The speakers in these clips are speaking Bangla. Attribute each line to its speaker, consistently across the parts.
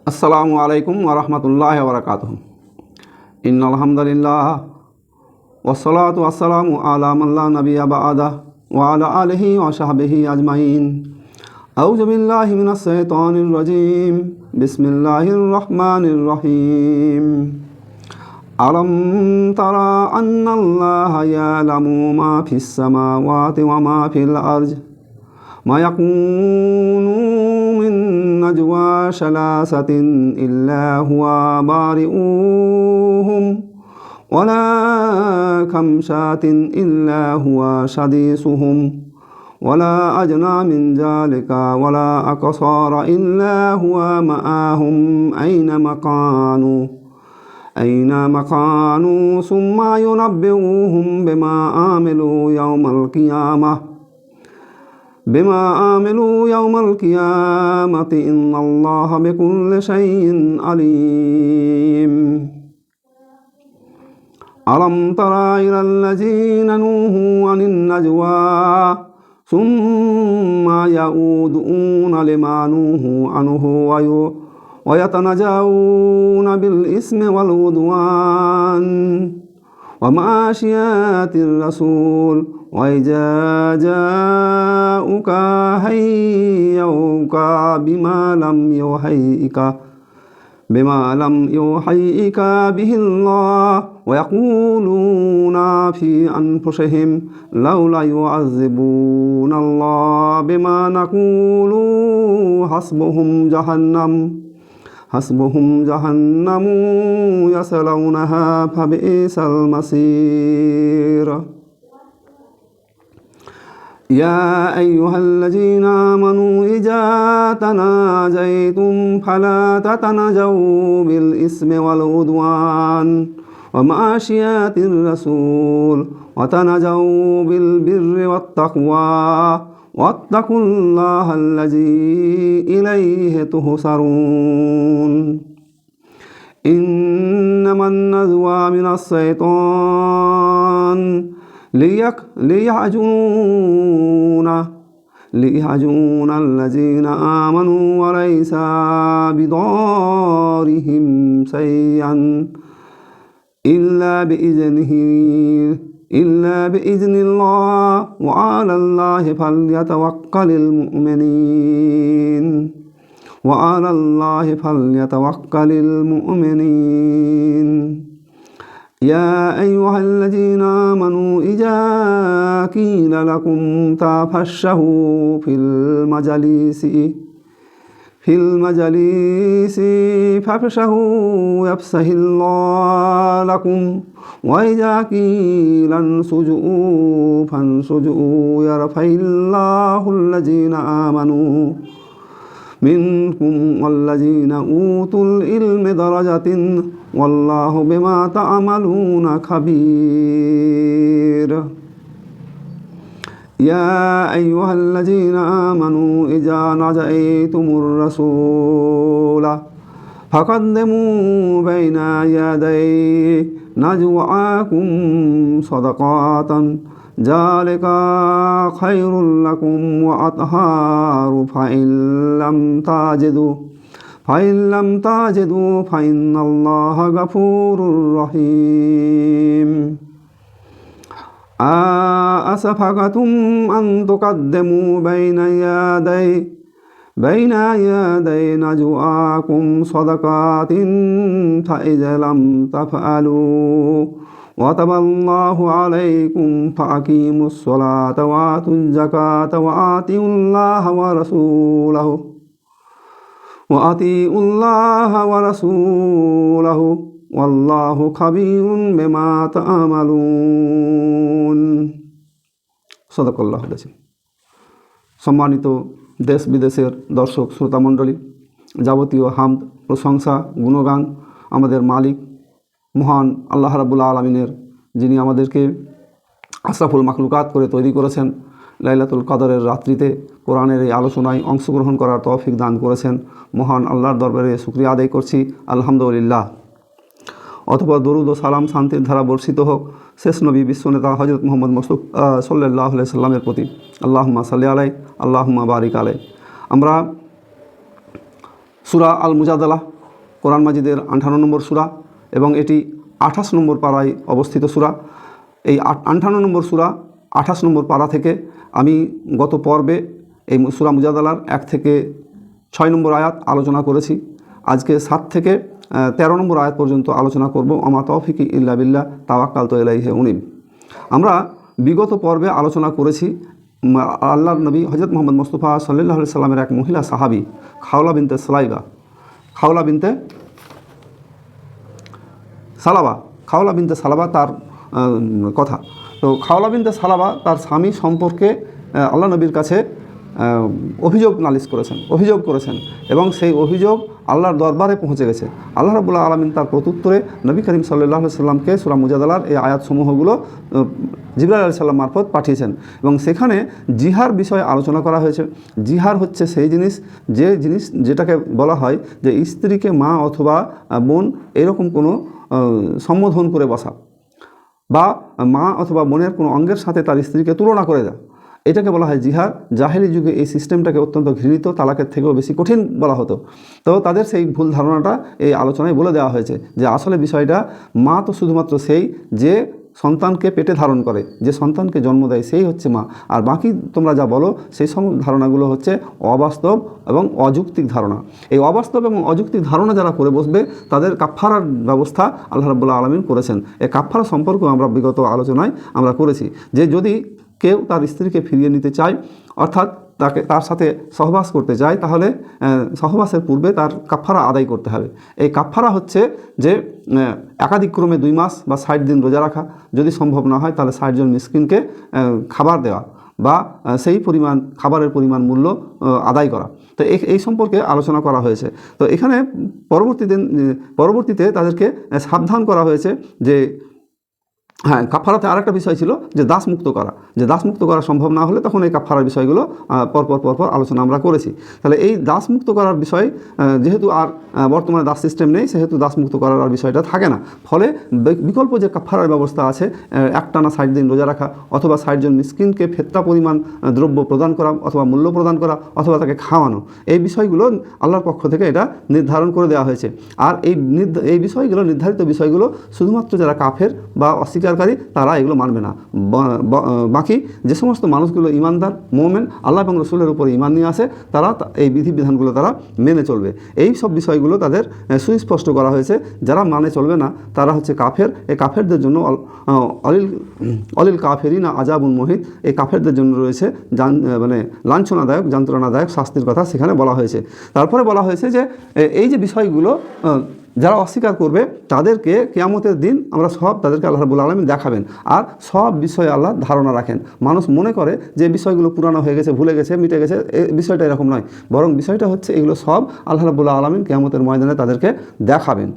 Speaker 1: अस्सलामु अलैकुम व रहमतुल्लाहि व बरकातुहू। इन्नल हम्दुलिल्लाह वस्सलातु वस्सलामु अला मन ला नबिय्य बअदह व अला आलिहि व सहबिहि अजमाइन। औज़ु बिल्लाहि मिनश शैतानिर रजीम। बिस्मिल्लाहिर रहमानिर रहीम। अलम तरा अन्नल्लाहा यअलमु मा फिस समावाति व मा फिल अर्ज़ मा यकूनु मिन नजवा सलासतिन इल्ला हुवा बारिउहुम वला खमसातिन इल्ला हुवा सदीसुहुम वला अजना मिन ज़ालिका वला अक़सारा इल्ला हुवा मआहुम ऐना मकानु सुम्मा युनब्बिउहुम बिमा आमिलू यौमल क़ियामति इन्नल्लाहा बिकुल्लि शैइन अलीम। अलम तरा इलल लज़ीना नूहू अनिन नजवा सुम्मा यऊदूना लिमा नूहू अन्हु वयतनजाऊना बिल इस्मि वल उद्वान व माशियातिर रसूल वइज़ा जाऊका हय्युका बिमा लम युहय्यिका बिहिल्लाह व यक़ूलूना फ़ी अनफ़ुसिहिम लौला युअज़्ज़िबूनल्लाह बिमा नक़ूलु हस्बुहुम जहन्नमु यसलौनहा फबिइसल मसीर। या अय्युहल्लज़ीना आमनू इज़ा तनाजयतुम फला ततनजौ बिल इस्मि वल उद्वान व माशियातिर रसूल व तनजौ बिल बिर्रि वत्तक़वा वत्तक़ुल्लाहल्लज़ी इलैहि तुहशरून। इन्नमन नज़वा मिनश शैतान लियहज़ुना अल्लज़ीना आमनू वलैसा बिदौरिहिम शैअन इल्ला बिइज़्निल्लाह व अलल्लाहि फल्यतवक्कलिल मुमिनीन। या अय्युहल्लज़ीना आमनू इज़ा क़ील लकुम तफ़स्सहू फ़िल मजालिसि फ़फ़स्सहू यफ़्सहिल्लाहु लकुम व इज़ा क़ील अंशुज़ू फ़ंशुज़ू यरफ़इल्लाहुल्लज़ीना आमनू मिनकुम वल्लज़ीना ऊतुल इल्म दरजातिन वल्लाहु बिमा तअमलून खबीर। या अय्युहल्लज़ीना आमनू इज़ा नाजयतुमुर रसूला फ़क़द्दिमू बैना यदै नजवाकुम सदक़ातन ज़ालिका खैरुल लकुम व अत्हारु फ़इन लम ताजिदू फ़इन्नल्लाहा गफ़ूरुर रहीम। असफ़क़तुम अन तुक़द्दिमू बैना यदै नजवाकुम सदक़ातिन फ़इज़ा लम तफ़अलू वतबल्लाहु अलैकुम फ़अक़ीमुस्सलाता व आतुज़्ज़काता व अतीउल्लाह व रसूलहु वल्लाहु खबीरुन बिमा तामलून। सदकाल्लाहुल अज़ीम। सम्मानित देश विदेशेर दर्शक श्रोता मंडली, যাবতীয় হামদ প্রশংসা গুণগান আমাদের মালিক মহান আল্লাহ রাব্বুল আলামিনের, যিনি আমাদেরকে আশরাফুল মাখলুকাত করে তৈরি করেছেন। লাইলাতুল কদরের রাত্রিতে কোরআনের এই আলোচনায় অংশগ্রহণ করার তৌফিক দান করেছেন। মহান আল্লাহর দরবারে শুকরিয়া আদায় করছি, আলহামদুলিল্লাহ। অথবা দরুদ ও সালাম শান্তির ধারা বর্ষিত হোক শেষ নবী বিশ্বনেতা হজরত মুহাম্মদ মুস্তাফা সাল্লাল্লাহু আলাইহি সাল্লামের প্রতি। আল্লাহুম্মা সাল্লি আলাইহি, আল্লাহুম্মা বারিক আলাইহি। আমরা সূরা আল মুজাদালা কোরআন মাজিদের 58 নম্বর সূরা এবং এটি 28 নম্বর পারায় অবস্থিত সূরা। এই 58 নম্বর সূরা 28 নম্বর পারা থেকে আমি গত পর্বে এই সূরা মুজাদালার 1 থেকে 6 নম্বর আয়াত আলোচনা করেছি। আজকে 7 থেকে 13 নম্বর আয়াত পর্যন্ত আলোচনা করব। আমা তৌফিকি ইল্লা বিল্লাহ তাওয়াক্কালতু ইলাইহি উনীব। আমরা বিগত পর্বে আলোচনা করেছি আল্লাহর নবী হযরত মুহাম্মদ মুস্তাফা সাল্লাল্লাহু আলাইহি সাল্লামের এক মহিলা সাহাবী খাওলা বিনতে সালাবা তার কথা। তো খাওলা বিনতে সালাবা তার স্বামী সম্পর্কে আল্লাহ নবীর কাছে অভিযোগ করেছেন এবং সেই অভিযোগ আল্লাহর দরবারে পৌঁছে গেছে। আল্লাহ রাব্বুল আলামিন তার প্রত্যুত্তরে নবী করিম সাল্লাল্লাহু আলাইহি সাল্লামকে সূরা মুজাদালার এই আয়াতসমূহগুলো জিবরাইল আলাইহিস সালাম মারফত পাঠিয়েছেন এবং সেখানে জিহার বিষয়ে আলোচনা করা হয়েছে। জিহার হচ্ছে সেই জিনিস যেটাকে বলা হয় যে স্ত্রীকে মা অথবা বোন এরকম কোনো সম্বোধন করে বসা বা মা অথবা বোনের কোনো অঙ্গের সাথে তার স্ত্রীকে তুলনা করে দেয়, এটাকে বলা হয় জিহার। জাহেলি যুগে এই সিস্টেমটাকে অত্যন্ত ঘৃণিত, তালাকের থেকেও বেশি কঠিন বলা হতো। তো তাদের সেই ভুল ধারণাটা এই আলোচনায় বলে দেওয়া হয়েছে যে আসলে বিষয়টা মা তো শুধুমাত্র সেই যে সন্তানকে পেটে ধারণ করে, যে সন্তানকে জন্ম দেয় সেই হচ্ছে মা, আর বাকি তোমরা যা বলো সেই সব ধারণাগুলো হচ্ছে অবাস্তব এবং অযৌক্তিক ধারণা। এই অবাস্তব এবং অযৌক্তিক ধারণা যারা করে বসবে তাদের কাফফারার ব্যবস্থা আল্লাহ রাব্বুল আলামিন করেছেন। এই কাফফারা সম্পর্কেও আমরা বিগত আলোচনায় আমরা করেছি যে যদি কেউ তার স্ত্রীকে ফিরিয়ে নিতে চায়, অর্থাৎ তার সাথে সহবাস করতে চায়, তাহলে সহবাসের পূর্বে তার কাফফারা আদায় করতে হবে। এই কাফফারা হচ্ছে যে একাধিক্রমে 2 মাস বা 60 দিন রোজা রাখা, যদি সম্ভব না হয় তাহলে 60 জন মিসকিনকে খাবার দেওয়া বা সেই পরিমাণ খাবারের পরিমাণ মূল্য আদায় করা। তো এই সম্পর্কে আলোচনা করা হয়েছে। তো এখানে পরবর্তীতে তাদেরকে সাবধান করা হয়েছে যে হ্যাঁ, কাফফারাতে আরেকটা বিষয় ছিল যে দাসমুক্ত করা সম্ভব না হলে তখন এই কাফফারার বিষয়গুলো পরপর আলোচনা আমরা করেছি। তাহলে এই দাসমুক্ত করার বিষয় যেহেতু আর বর্তমানে দাস সিস্টেম নেই, সেহেতু দাসমুক্ত করার আর বিষয়টা থাকে না। ফলে বিকল্প যে কাফফারার ব্যবস্থা আছে, একটানা 60 দিন রোজা রাখা অথবা 60 জন মিসকিনকে ফেতরা পরিমাণ দ্রব্য প্রদান করা অথবা মূল্য প্রদান করা অথবা তাকে খাওয়ানো, এই বিষয়গুলো আল্লাহর পক্ষ থেকে এটা নির্ধারণ করে দেওয়া হয়েছে। আর এই বিষয়গুলো, নির্ধারিত বিষয়গুলো শুধুমাত্র যারা কাফের বা অস্বীকারী তারা এগুলো মানবে না। বাকি যে সমস্ত মানুষগুলো ইমানদার মুমিন, আল্লাহ এবং রাসূলের উপরে ঈমান নিয়ে আসে, তারা এই বিধিবিধানগুলো তারা মেনে চলবে। এই সব বিষয়গুলো তাদের সুস্পষ্ট করা হয়েছে। যারা মানে চলবে না তারা হচ্ছে কাফের। এই কাফেরদের জন্য অলিল কাফেরিনা আযাবুন মুহিত, এই কাফেরদের জন্য রয়েছে মানে লাঞ্ছনাদায়ক, যন্ত্রণাদায়ক শাস্তির কথা সেখানে বলা হয়েছে। তারপরে বলা হয়েছে যে এই যে বিষয়গুলো যারা অস্বীকার করবে তাদেরকে কিয়ামতের দিন তাদেরকে আল্লাহ রাব্বুল আলামিন দেখাবেন। আর সব বিষয়ে আল্লাহ ধারণা রাখেন। মানুষ মনে করে যে বিষয়গুলো পুরানো হয়ে গেছে, ভুলে গেছে, মিটে গেছে, এই বিষয়টা এরকম নয়, বরং বিষয়টা হচ্ছে এগুলো সব আল্লাহ রাব্বুল আলামিন কিয়ামতের ময়দানে তাদেরকে দেখাবেন।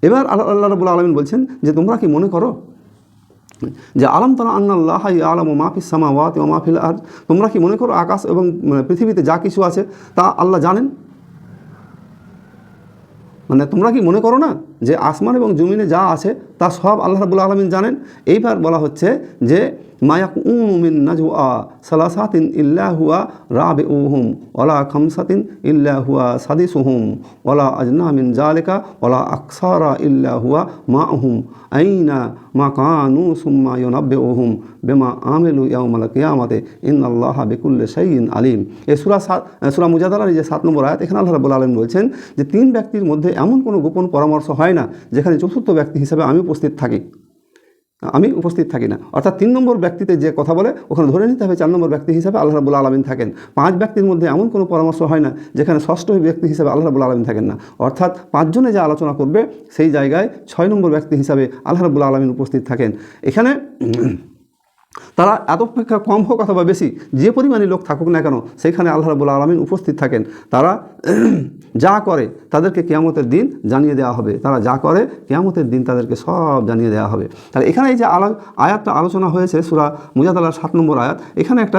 Speaker 1: এবার আল্লাহ রাব্বুল আলামিন বলছেন যে তোমরা কি মনে করো যে আলাম তারা আন্নাল্লাহা ইয়ালামু মা ফিস সামাওয়াতি ওয়া মা ফিল আরদ, তোমরা কি মনে করো আকাশ এবং পৃথিবীতে যা কিছু আছে তা আল্লাহ জানেন? মানে তোমরা কি মনে করো না যে আসমান এবং জমিনে যা আছে তা সব আল্লাহ রাব্বুল আলামিন জানেন? এইবার বলা হচ্ছে যে মা ইয়াকুনু মিন নাজওয়া সালাসাতিন ইল্লা হুয়া রাবিউহুম ওয়ালা খামসাতিন ইল্লা হুয়া সাদিসুহুম ওয়ালা আজনা মিন যালিকা ওয়ালা আকসারা ইল্লা হুয়া মাআহুম আইনা মা কানু সুম্মা ইউনাব্বিউহুম বিমা আমিলু ইয়াউমাল কিয়ামাতি ইন্নাল্লাহা বিকুল্লি শাইইন আলিম। এই সূরা মুজাদালার যে 7 নম্বর আয়াত, এখানে আল্লাহ রাব্বুল আলামিন বলছেন যে 3 ব্যক্তির মধ্যে এমন কোনো গোপন পরামর্শ হয় না যেখানে চতুর্থ ব্যক্তি হিসাবে আমি উপস্থিত থাকি না। অর্থাৎ 3 নম্বর ব্যক্তিতে যে কথা বলে ওখানে ধরে নিতে হবে 4 নম্বর ব্যক্তি হিসাবে আল্লাহ রাব্বুল আলামিন থাকেন। 5 ব্যক্তির মধ্যে এমন কোনো পরামর্শ হয় না যেখানে ষষ্ঠ ব্যক্তি হিসাবে আল্লাহ রাব্বুল আলামিন থাকেন না। অর্থাৎ 5 জনে যে আলোচনা করবে সেই জায়গায় 6 নম্বর ব্যক্তি হিসাবে আল্লাহ রাব্বুল আলামিন উপস্থিত থাকেন। এখানে তারা এত অপেক্ষা কম হোক অথবা বেশি, যে পরিমাণে লোক থাকুক না কেন, সেখানে আল্লাহ রাব্বুল আলামিন উপস্থিত থাকেন। তারা যা করে তাদেরকে কিয়ামতের দিন জানিয়ে দেওয়া হবে। তাদেরকে সব জানিয়ে দেওয়া হবে। তাহলে এখানে এই যে আয়াতটা আলোচনা হয়েছে সূরা মুজাদালার 7 নম্বর আয়াত, এখানে একটা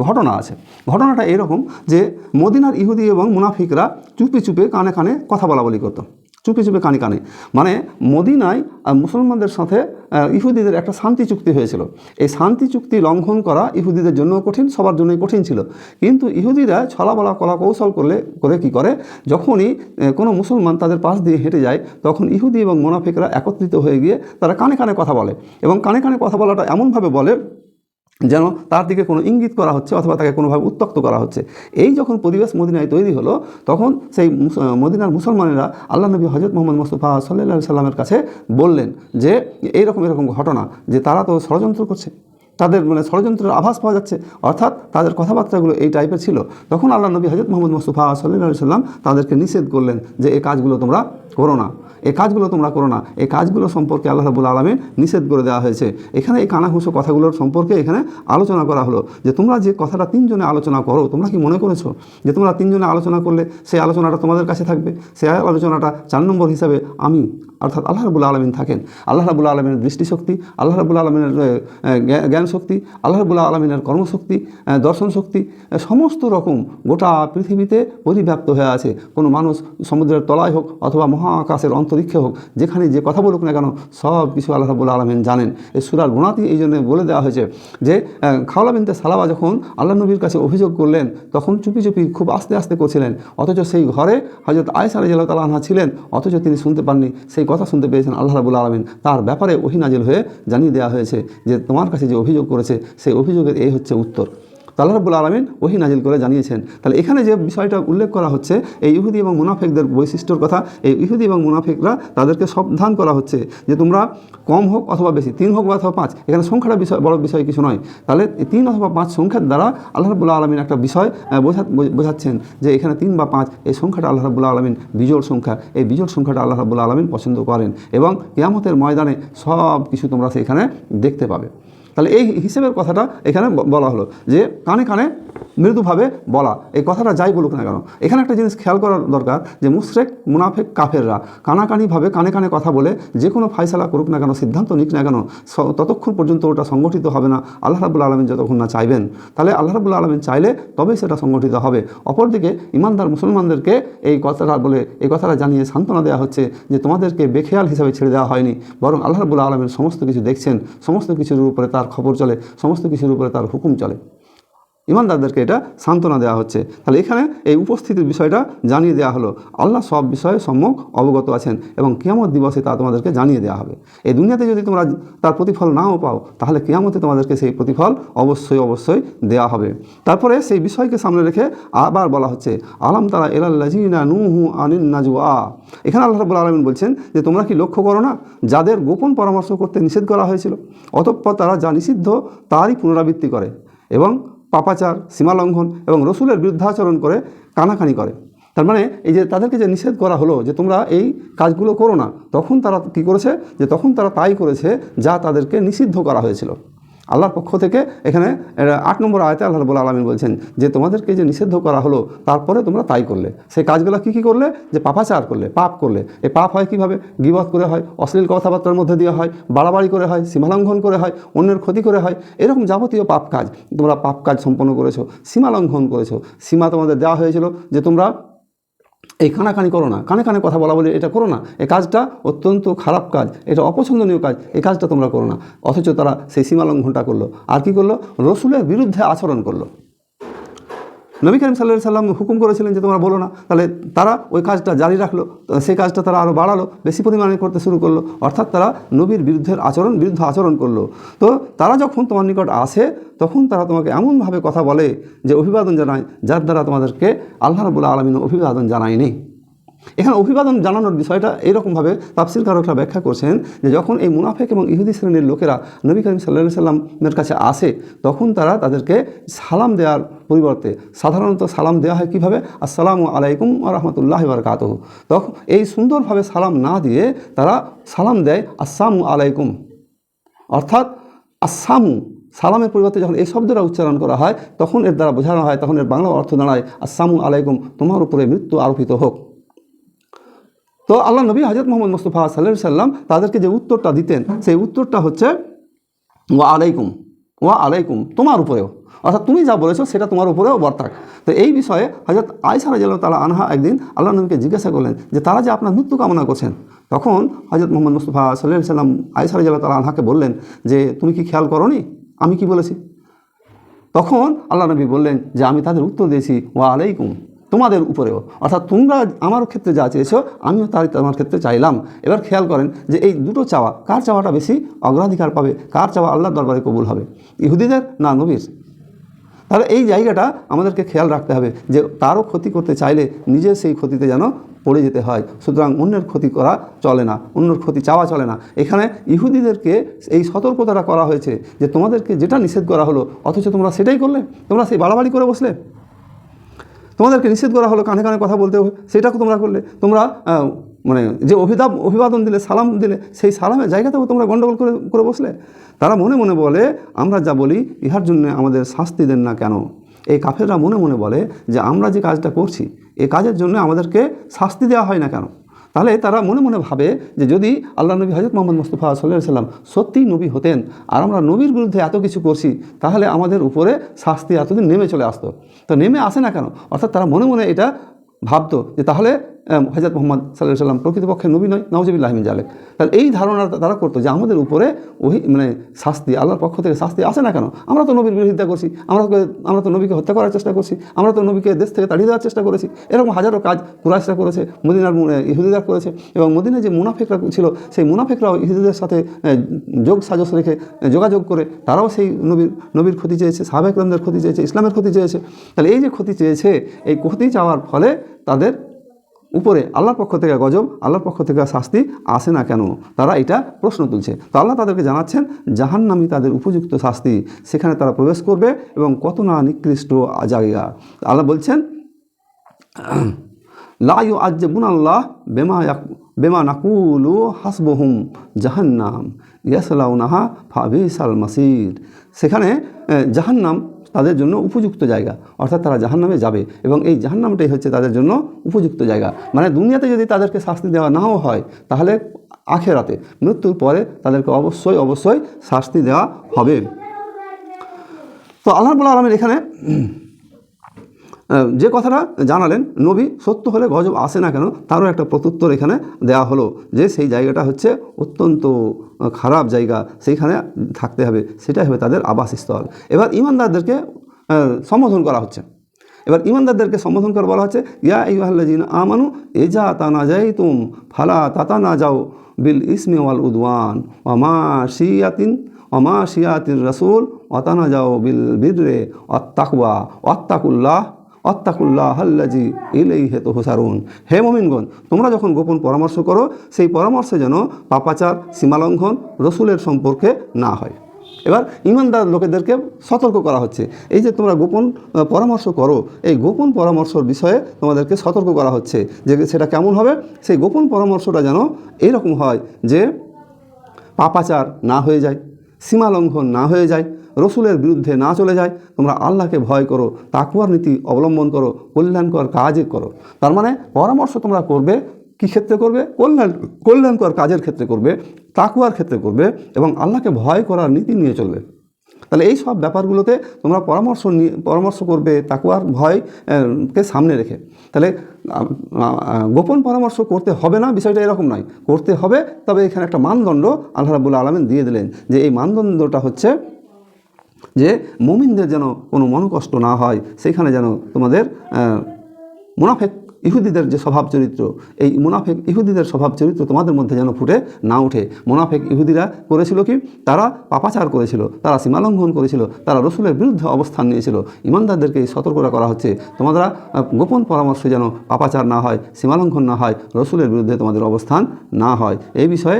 Speaker 1: ঘটনা আছে। ঘটনাটা এরকম যে মদিনার ইহুদি এবং মুনাফিকরা চুপে চুপে কানে কানে কথা বলা বলি করতো। চুপে চুপে কানে কানে। মানে মদিনায় মুসলমানদের সাথে ইহুদিদের একটা শান্তি চুক্তি হয়েছিল। এই শান্তি চুক্তি লঙ্ঘন করা ইহুদিদের জন্য কঠিন, সবার জন্যই কঠিন ছিল। কিন্তু ইহুদিরা ছলাবলা কলা কৌশল করে কি করে, যখনই কোনো মুসলমান তাদের পাশ দিয়ে হেঁটে যায় তখন ইহুদি এবং মুনাফিকরা একত্রিত হয়ে গিয়ে তারা কানে কানে কথা বলে, এবং কানে কানে কথা বলাটা এমনভাবে বলে যেন তার দিকে কোনো ইঙ্গিত করা হচ্ছে অথবা তাকে কোনোভাবে উত্ত্যক্ত করা হচ্ছে। এই যখন পরিবেশ মদিনায় তৈরি হলো তখন সেই মদিনার মুসলমানেরা আল্লাহ নবী হজরত মোহাম্মদ মুস্তাফা সাল্লাল্লাহু আলাইহি সাল্লামের কাছে বললেন যে এরকম ঘটনা, যে তারা তো ষড়যন্ত্র করছে, তাদের ষড়যন্ত্রের আভাস পাওয়া যাচ্ছে, অর্থাৎ তাদের কথাবার্তাগুলো এই টাইপের ছিল। তখন আল্লাহ নবী হজরত মোহাম্মদ মুস্তাফা সাল্লাল্লাহু আলাইহি সাল্লাম তাদেরকে নিষেধ করলেন যে এই কাজগুলো তোমরা করো না, এই কাজগুলো তোমরা করো না। এই কাজগুলো সম্পর্কে আল্লাহ রাব্বুল আলামিন নিষেধ করে দেওয়া হয়েছে। এখানে এই কানাঘুষো কথাগুলোর সম্পর্কে এখানে আলোচনা করা হলো যে তোমরা যে কথাটা তিনজনে আলোচনা করো, তোমরা কি মনে করেছো যে তোমরা তিনজনে আলোচনা করলে সেই আলোচনাটা তোমাদের কাছে থাকবে? সেই আলোচনাটা 4 নম্বর হিসাবে আমি অর্থাৎ আল্লাহ রাব্বুল আলামিন থাকেন। আল্লাহ রাব্বুল আলামিনের দৃষ্টিশক্তি, আল্লাহ রাব্বুল আলামিনের জ্ঞান শক্তি, আল্লাহ রাব্বুল আলামিনের কর্মশক্তি, দর্শন শক্তি সমস্ত রকম গোটা পৃথিবীতে পরিব্যাপ্ত হয়ে আছে। কোনো মানুষ সমুদ্রের তলায় হোক অথবা মহাকাশের অন্তরিক্ষে হোক, যেখানে যে কথা বলুক না কেন সব কিছু আল্লাহ রাব্বুল আলামিন জানেন। এই সূরার গুণাতি এই জন্য বলে দেওয়া হয়েছে যে খাওলা বিনতে সালাবা যখন আল্লাহ নবীর কাছে অভিযোগ করলেন তখন চুপি চুপি খুব আস্তে আস্তে করছিলেন, অথচ সেই ঘরে হযরত আয়েশা রাদিয়াল্লাহু তাআলা আনহা ছিলেন, অথচ তিনি শুনতে পাননি। সেই কথা শুনতে পেয়েছেন আল্লাহ রাব্বুল আলামিন, তার ব্যাপারে ওহী নাজিল হয়ে জানিয়ে দেওয়া হয়েছে যে তোমার কাছে যে অভিযোগ করেছে সেই অভিযোগের এই হচ্ছে উত্তর। আল্লাহ রাব্বুল আলামিন ওহী নাজিল করে জানিয়েছেন। তাহলে এখানে যে বিষয়টা উল্লেখ করা হচ্ছে এই ইহুদি এবং মুনাফিকদের বৈশিষ্ট্যর কথা, এই ইহুদি এবং মুনাফিকরা তাদেরকে সাবধান করা হচ্ছে যে তোমরা কম হোক অথবা বেশি, 3 হোক বা অথবা 5, এখানে সংখ্যাটা বড় বিষয় কিছু নয়। তাহলে 3 অথবা 5 সংখ্যার দ্বারা আল্লাহ রাব্বুল আলামিন একটা বিষয় বোঝাচ্ছেন যে এখানে 3 বা 5 এই সংখ্যাটা আল্লাহ রাব্বুল আলামিন বিজোড় সংখ্যা, এই বিজোড় সংখ্যাটা আল্লাহ রাব্বুল আলামিন পছন্দ করেন এবং কিয়ামতের ময়দানে সব কিছু তোমরা সেখানে দেখতে পাবে। তাহলে এই হিসেবের কথাটা এখানে বলা হলো যে কানে কানে মৃদুভাবে বলা, এই কথাটা যাই বলুক না কেন। এখানে একটা জিনিস খেয়াল করার দরকার যে মুশরিক মুনাফিক কাফেররা কানাকানিভাবে কানে কানে কথা বলে যে কোনো ফায়সালা করুক না কেন, সিদ্ধান্ত নিক না কেন, ততক্ষণ পর্যন্ত ওটা সংগঠিত হবে না আল্লাহ রাব্বুল আলামিন যতক্ষণ না চাইবেন। তাহলে আল্লাহ রাব্বুল আলামিন চাইলে তবেই সেটা সংগঠিত হবে। অপরদিকে ইমানদার মুসলমানদেরকে এই কথাটা জানিয়ে সান্ত্বনা দেওয়া হচ্ছে যে তোমাদেরকে বেখেয়াল হিসাবে ছেড়ে দেওয়া হয়নি, বরং আল্লাহ রাব্বুল আলামিন সমস্ত কিছু দেখছেন, সমস্ত কিছুর উপরে তার খবর চলে, সমস্ত কিছুর উপরে তার হুকুম চলে। ইমানদারদেরকে এটা সান্ত্বনা দেওয়া হচ্ছে। তাহলে এখানে এই উপস্থিতির বিষয়টা জানিয়ে দেওয়া হলো, আল্লাহ সব বিষয়ে সম্যক অবগত আছেন এবং কিয়ামত দিবসে তা তোমাদেরকে জানিয়ে দেওয়া হবে। এই দুনিয়াতে যদি তোমরা তার প্রতিফল নাও পাও তাহলে কিয়ামতে তোমাদেরকে সেই প্রতিফল অবশ্যই দেওয়া হবে। তারপরে সেই বিষয়কে সামনে রেখে আবার বলা হচ্ছে আলাম তারা ইলাল্লাযিনা নুহু আনিন নাজওয়া। এখানে আল্লাহ রাব্বুল আলামিন বলছেন যে তোমরা কি লক্ষ্য করো না যাদের গোপন পরামর্শ করতে নিষেধ করা হয়েছিল, অতঃপর তারা যা নিষিদ্ধ তারই পুনরাবৃত্তি করে এবং পাপাচার, সীমালঙ্ঘন এবং রসুলের বিরুদ্ধাচরণ করে কানাকানি করে। তার মানে এই যে তাদেরকে যে নিষেধ করা হলো যে তোমরা এই কাজগুলো করো না, তখন তারা কী করেছে যে তখন তারা তাই করেছে যা তাদেরকে নিষিদ্ধ করা হয়েছিল আল্লাহর পক্ষ থেকে। এখানে 8 নম্বর আয়াতে আল্লাহ রাব্বুল আলামিন বলছেন যে তোমাদেরকে যে নিষিদ্ধ করা হলো তারপরে তোমরা তাই করলে। সেই কাজগুলো কী করলে? যে পাপাচার করলে, পাপ করলে। এই পাপ হয় কীভাবে? গীবত করে হয়, অশ্লীল কথাবার্তার মধ্যে দিয়ে হয়, বাড়াবাড়ি করে হয়, সীমালঙ্ঘন করে হয়, অন্যের ক্ষতি করে হয়, এরকম যাবতীয় পাপ কাজ তোমরা পাপ কাজ সম্পন্ন করেছো, সীমালঙ্ঘন করেছো। সীমা তোমাদের দেওয়া হয়েছিল যে তোমরা এই কানাকানি করো না, কানে কানে কথা বলা বলে এটা করো না, এই কাজটা অত্যন্ত খারাপ কাজ, এটা অপছন্দনীয় কাজ, এই কাজটা তোমরা করো না। অথচ তারা সেই সীমালঙ্ঘনটা করলো। আর কি করলো? রসুলের বিরুদ্ধে আচরণ করলো। নবী করিম সাল্লাল্লাহু আলাইহি সাল্লাম হুকুম করেছিলেন যে তোমরা বলো না, তাহলে তারা ওই কাজটা জারি রাখলো, সেই কাজটা তারা আরও বাড়ালো, বেশি পরিমাণে করতে শুরু করলো, অর্থাৎ তারা নবীর বিরুদ্ধে আচরণ করলো। তো তারা যখন তোমার নিকট আসে তখন তারা তোমাকে এমনভাবে কথা বলে যে অভিবাদন জানায় যার দ্বারা তোমাদেরকে আল্লাহ রাব্বুল আলামিন অভিবাদন জানায়নি। এখানে অভিবাদন জানানোর বিষয়টা এইরকমভাবে তাফসীরকারকরা ব্যাখ্যা করছেন যে যখন এই মুনাফিক এবং ইহুদি শ্রেণীর লোকেরা নবী করিম সাল্লাল্লাহু আলাইহি সাল্লামের কাছে আসে তখন তারা তাদেরকে সালাম দেওয়ার পরিবর্তে সাধারণত সালাম দেওয়া হয় কীভাবে? আসসালামু আলাইকুম ওয়া রাহমাতুল্লাহি ওয়া বারাকাতুহু। তখন এই সুন্দরভাবে সালাম না দিয়ে তারা সালাম দেয় আসসালামু আলাইকুম, অর্থাৎ আসসামু সালামের পরিবর্তে যখন এই শব্দটা উচ্চারণ করা হয় তখন এর দ্বারা বোঝানো হয়, তখন এর বাংলা অর্থ দাঁড়ায় আসসালামু আলাইকুম, তোমার উপরে মৃত্যু আরোপিত হোক। তো আল্লাহ নবী হযরত মুহাম্মদ মুস্তাফা সাল্লাল্লাহু আলাইহি সাল্লাম তাদেরকে যে উত্তরটা দিতেন সেই উত্তরটা হচ্ছে ওয়া আলাইকুম তোমার উপরেও, অর্থাৎ তুমি যা বলেছো সেটা তোমার উপরেও বর্তাক। তো এই বিষয়ে হযরত আয়েশা রাদিয়াল্লাহু তাআলা আনহা একদিন আল্লাহ নবীকে জিজ্ঞাসা করলেন যে তারা যে আপনার মৃত্যু কামনা করছেন। তখন হযরত মুহাম্মদ মুস্তাফা সাল্লাল্লাহু আলাইহি সাল্লাম আয়েশা রাদিয়াল্লাহু তাআলা আনহাকে বললেন যে তুমি কি খেয়াল করোনি আমি কি বলেছি? তখন আল্লাহ নবী বললেন যে আমি তাদের উত্তর দিয়েছি ওয়া আলাইকুম, তোমাদের উপরেও, অর্থাৎ তোমরা আমার ক্ষেত্রে যা চেয়েছো আমিও তাই তোমার ক্ষেত্রে চাইলাম। এবার খেয়াল করেন যে এই দুটো চাওয়া, কার চাওয়াটা বেশি অগ্রাধিকার পাবে, কার চাওয়া আল্লাহর দরবারে কবুল হবে, ইহুদিদের না নবীর? তাহলে এই জায়গাটা আমাদেরকে খেয়াল রাখতে হবে যে কারো ক্ষতি করতে চাইলে নিজের সেই ক্ষতিতে যেন পড়ে যেতে হয়। সুতরাং অন্যের ক্ষতি করা চলে না, অন্যের ক্ষতি চাওয়া চলে না। এখানে ইহুদিদেরকে এই সতর্কতাটা করা হয়েছে যে তোমাদেরকে যেটা নিষেধ করা হলো অথচ তোমরা সেটাই করলে, তোমরা সেই বাড়াবাড়ি করে বসলে। তোমাদেরকে নিষেধ করা হলো কানে কানে কথা বলতে হবে, সেটাকে তোমরা করলে। তোমরা মানে যে অভিবাদন দিলে, সালাম দিলে, সেই সালামের জায়গাতেও তোমরা গণ্ডগোল করে বসলে। তারা মনে মনে বলে আমরা যা বলি ইহার জন্য আমাদের শাস্তি দেন না কেন? এই কাফেররা মনে মনে বলে যে আমরা যে কাজটা করছি এই কাজের জন্য আমাদেরকে শাস্তি দেওয়া হয় না কেন? তাহলে তারা মনে মনে ভাবে যে যদি আল্লাহ নবী হযরত মুহাম্মদ মুস্তাফা সাল্লাল্লাহু আলাইহি সাল্লাম সত্যিই নবী হতেন আর আমরা নবীর বিরুদ্ধে এত কিছু করছি তাহলে আমাদের উপরে শাস্তি এতদিন নেমে চলে আসতো। তো নেমে আসে না কেন? অর্থাৎ তারা মনে মনে এটা ভাবতো যে তাহলে হযরত মুহাম্মদ সাল্লাল্লাহু আলাইহি সাল্লাম প্রকৃতপক্ষে নবী নয়, নাউজুবিল্লাহি মিন যালিক। তাহলে এই ধারণা তারা করতো যে আমাদের উপরে ওই মানে শাস্তি, আল্লাহর পক্ষ থেকে শাস্তি আসে না কেন? আমরা তো নবীর বিরোধিতা করছি, আমরা তো নবীকে হত্যা করার চেষ্টা করছি, আমরা তো নবীকে দেশ থেকে তাড়িয়ে দেওয়ার চেষ্টা করেছি। এরকম হাজারো কাজ কুরাইশরা করেছে, মদিনার ইহুদিরা করেছে, এবং মদিনায় যে মুনাফিকরা ছিল সেই মুনাফিকরাও ইহুদিদের সাথে যোগ সাজস রেখে যোগাযোগ করে তারাও সেই নবীর ক্ষতি চেয়েছে, সাহাবা ইকরামদের ক্ষতি চেয়েছে, ইসলামের ক্ষতি চেয়েছে। তাহলে এই যে ক্ষতি চেয়েছে, এই ক্ষতি চাওয়ার ফলে তাদের উপরে আল্লাহর পক্ষ থেকে গজব, আল্লাহর পক্ষ থেকে শাস্তি আসে না কেন? তারা এটা প্রশ্ন তুলছে। তো আল্লাহ তাদেরকে জানাচ্ছেন জাহান্নামই তাদের উপযুক্ত শাস্তি, সেখানে তারা প্রবেশ করবে এবং কত না নিকৃষ্ট জায়গা। আল্লাহ বলছেন লা ইউআযিবুনাল্লাহ বেমা নাকুলু হাসবুহুম জাহান্নাম ইয়াসলাউনাহা ফাবিসাল মাসির। সেখানে জাহান্নাম তাদের জন্য উপযুক্ত জায়গা, অর্থাৎ তারা জাহান্নামে যাবে এবং এই জাহান্নামটাই হচ্ছে তাদের জন্য উপযুক্ত জায়গা। মানে দুনিয়াতে যদি তাদেরকে শাস্তি দেওয়া নাও হয় তাহলে আখেরাতে মৃত্যুর পরে তাদেরকে অবশ্যই শাস্তি দেওয়া হবে। তো আল্লাহ রাব্বুল আলামিন এখানে যে কথাটা জানালেন নবী সত্য হলে গজব আসে না কেন তারও একটা প্রত্যুত্তর এখানে দেওয়া হলো যে সেই জায়গাটা হচ্ছে অত্যন্ত খারাপ জায়গা, সেইখানে থাকতে হবে, সেটাই হবে তাদের আবাসস্থল। এবার ঈমানদারদেরকে সম্বোধন করা হচ্ছে। এবার ঈমানদারদেরকে সম্বোধন করে বলা হচ্ছে ইয়া আইয়ুহাল্লাযীনা আমানু ইজা তানাজাইতুম ফালা তাতানাজাউ বিল ইসমি ওয়াল উদওয়ান ওয়া মাশিয়াতির রাসূল ওয়া তানাজাউ বিল বিররি ওয়াত তাকওয়া আত্তাকুল্লাহাল্লাযী ইলাইহি তুহশারুন। হে মুমিনগণ, তোমরা যখন গোপন পরামর্শ করো সেই পরামর্শে যেন পাপাচার, সীমালঙ্ঘন, রসুলের সম্পর্কে না হয়। এবার ঈমানদার লোকেদেরকে সতর্ক করা হচ্ছে, এই যে তোমরা গোপন পরামর্শ করো এই গোপন পরামর্শের বিষয়ে তোমাদেরকে সতর্ক করা হচ্ছে যে সেটা কেমন হবে। সেই গোপন পরামর্শটা যেন এইরকম হয় যে পাপাচার না হয়ে যায়, সীমালঙ্ঘন না হয়ে যায়, রসুলের বিরুদ্ধে না চলে যায়। তোমরা আল্লাহকে ভয় করো, তাকওয়ার নীতি অবলম্বন করো, কল্যাণকর কাজে করো। তার মানে পরামর্শ তোমরা করবে কী ক্ষেত্রে করবে? কল্যাণকর কাজের ক্ষেত্রে করবে, তাকওয়ার ক্ষেত্রে করবে এবং আল্লাহকে ভয় করার নীতি নিয়ে চলবে। তাহলে এই সব ব্যাপারগুলোতে তোমরা পরামর্শ করবে তাকওয়ার ভয়কে সামনে রেখে। তাহলে গোপন পরামর্শ করতে হবে না বিষয়টা এরকম নয়, করতে হবে। তবে এখানে একটা মানদণ্ড আল্লাহ রাব্বুল আলামিন দিয়ে দিলেন যে এই মানদণ্ডটা হচ্ছে যে মুমিনদের যেন কোনো মনোকষ্ট না হয়, সেখানে যেন তোমাদের মুনাফিক ইহুদিদের যে স্বভাব চরিত্র, এই মুনাফিক ইহুদিদের স্বভাব চরিত্র তোমাদের মধ্যে যেন ফুটে না ওঠে। মুনাফিক ইহুদিরা করেছিল কি? তারা পাপাচার করেছিল, তারা সীমালঙ্ঘন করেছিল, তারা রসুলের বিরুদ্ধে অবস্থান নিয়েছিল। ঈমানদারদেরকে সতর্ক করা হচ্ছে তোমরা গোপন পরামর্শে যেন পাপাচার না হয়, সীমালঙ্ঘন না হয়, রসুলের বিরুদ্ধে তোমাদের অবস্থান না হয়। এই বিষয়ে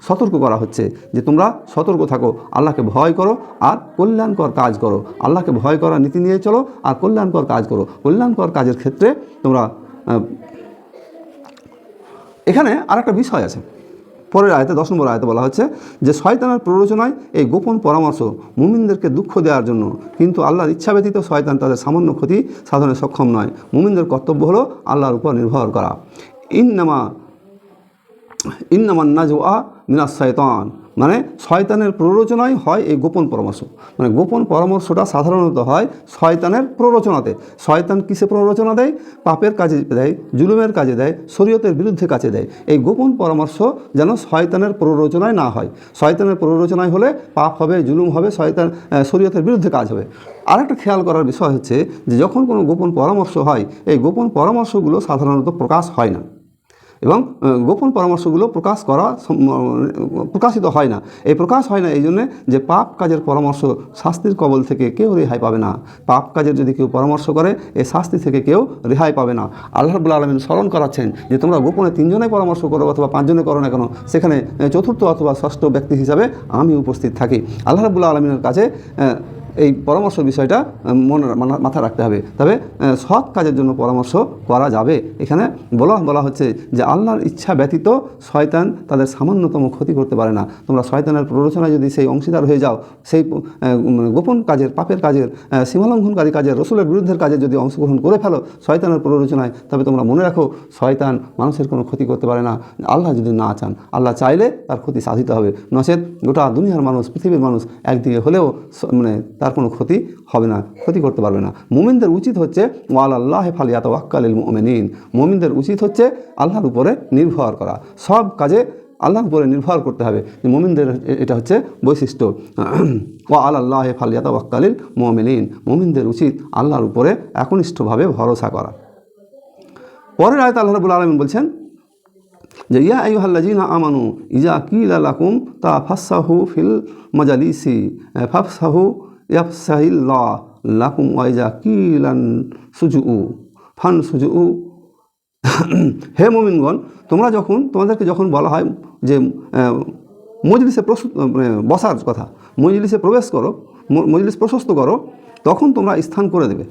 Speaker 1: সতর্ক করা হচ্ছে যে তোমরা সতর্ক থাকো, আল্লাহকে ভয় করো আর কল্যাণকর কাজ করো। আল্লাহকে ভয় করার নীতি নিয়ে চলো আর কল্যাণকর কাজ করো। কল্যাণকর কাজের ক্ষেত্রে তোমরা এখানে আর একটা বিষয় আছে, পরের আয়াতে 10 নম্বর আয়াতে বলা হচ্ছে যে শয়তানের প্ররোচনায় এই গোপন পরামর্শ মুমিনদেরকে দুঃখ দেওয়ার জন্য, কিন্তু আল্লাহর ইচ্ছা ব্যতীত শয়তান তাদের সামান্য ক্ষতি সাধনে সক্ষম নয়। মুমিনদের কর্তব্য হলো আল্লাহর উপর নির্ভর করা। ইন্নামান নাজওয়া মিনাস শাইতান মানে শয়তানের প্ররোচনাই হয় এই গোপন পরামর্শ। মানে গোপন পরামর্শটা সাধারণত হয় শয়তানের প্ররোচনাতে। শয়তান কিসে প্ররোচনা দেয়? পাপের কাজে দেয়, জুলুমের কাজে দেয়, শরীয়তের বিরুদ্ধে কাজে দেয়। এই গোপন পরামর্শ যেন শয়তানের প্ররোচনায় না হয়। শয়তানের প্ররোচনায় হলে পাপ হবে, জুলুম হবে, শরীয়তের বিরুদ্ধে কাজ হবে। আরেকটা খেয়াল করার বিষয় হচ্ছে যে যখন কোনো গোপন পরামর্শ হয়, এই গোপন পরামর্শগুলো সাধারণত প্রকাশ হয় না এবং গোপন পরামর্শগুলো প্রকাশিত হয় না। এই প্রকাশ হয় না এই জন্যে যে পাপ কাজের পরামর্শ শাস্তির কবল থেকে কেউ রেহাই পাবে না। পাপ কাজের যদি কেউ পরামর্শ করে এই শাস্তি থেকে কেউ রেহাই পাবে না। আল্লাহ রাব্বুল আলামিন স্মরণ করাচ্ছেন যে তোমরা গোপনে 3 জনে পরামর্শ করো অথবা 5 জনে করো না কেন, সেখানে চতুর্থ অথবা ষষ্ঠ ব্যক্তি হিসাবে আমি উপস্থিত থাকি। আল্লাহ রাব্বুল আলামিনের কাছে এই পরামর্শ বিষয়টা মাথায় রাখতে হবে। তবে সৎ কাজের জন্য পরামর্শ করা যাবে। এখানে বলা হচ্ছে যে আল্লাহর ইচ্ছা ব্যতীত শয়তান তাদের সামান্যতম ক্ষতি করতে পারে না। তোমরা শয়তানের প্ররোচনায় যদি সেই অংশীদার হয়ে যাও, সেই গোপন কাজের, পাপের কাজের, সীমালঙ্ঘনকারী কাজের, রসুলের বিরুদ্ধের কাজে যদি অংশগ্রহণ করে ফেলো শয়তানের প্ররোচনায়, তবে তোমরা মনে রাখো শয়তান মানুষের কোনো ক্ষতি করতে পারে না আল্লাহ যদি না চান। আল্লাহ চাইলে তার ক্ষতি সাধিত হবে, নচেত গোটা দুনিয়ার মানুষ, পৃথিবীর মানুষ একদিকে হলেও তার কোনো ক্ষতি হবে না, ক্ষতি করতে পারবে না। মুমিনদের উচিত হচ্ছে ওয়ালাল্লাহি ফালিয়াতাওয়াক্কালিল মুমিনিন। মুমিনদের উচিত হচ্ছে আল্লাহর উপরে নির্ভর করা, সব কাজে আল্লাহর উপরে নির্ভর করতে হবে। মুমিনদের এটা হচ্ছে বৈশিষ্ট্য। ওয়ালাল্লাহি ফালিয়াতাওয়াক্কালিল মুমিনিন। মুমিনদের উচিত আল্লাহর উপরে একনিষ্ঠভাবে ভরসা করা। পরের আয়াতে আল্লাহ রাব্বুল আলামিন বলছেন যে ইয়া আইয়ুহাল্লাযীনা আমানু ইযা কিলা লাকুম তাফাসসাহু ফিল মাজালিসি ফাফসাহু ইয়াফসাহিল্লাহ লাকুম ওয়া ইযা কিলান সুজুউ ফানসুজু। হে মুমিনগণ, তোমাদেরকে যখন বলা হয় যে মজলিসে বসার কথা, মজলিসে প্রবেশ করো, মজলিস প্রশস্ত করো, তখন তোমরা স্থান করে দেবে।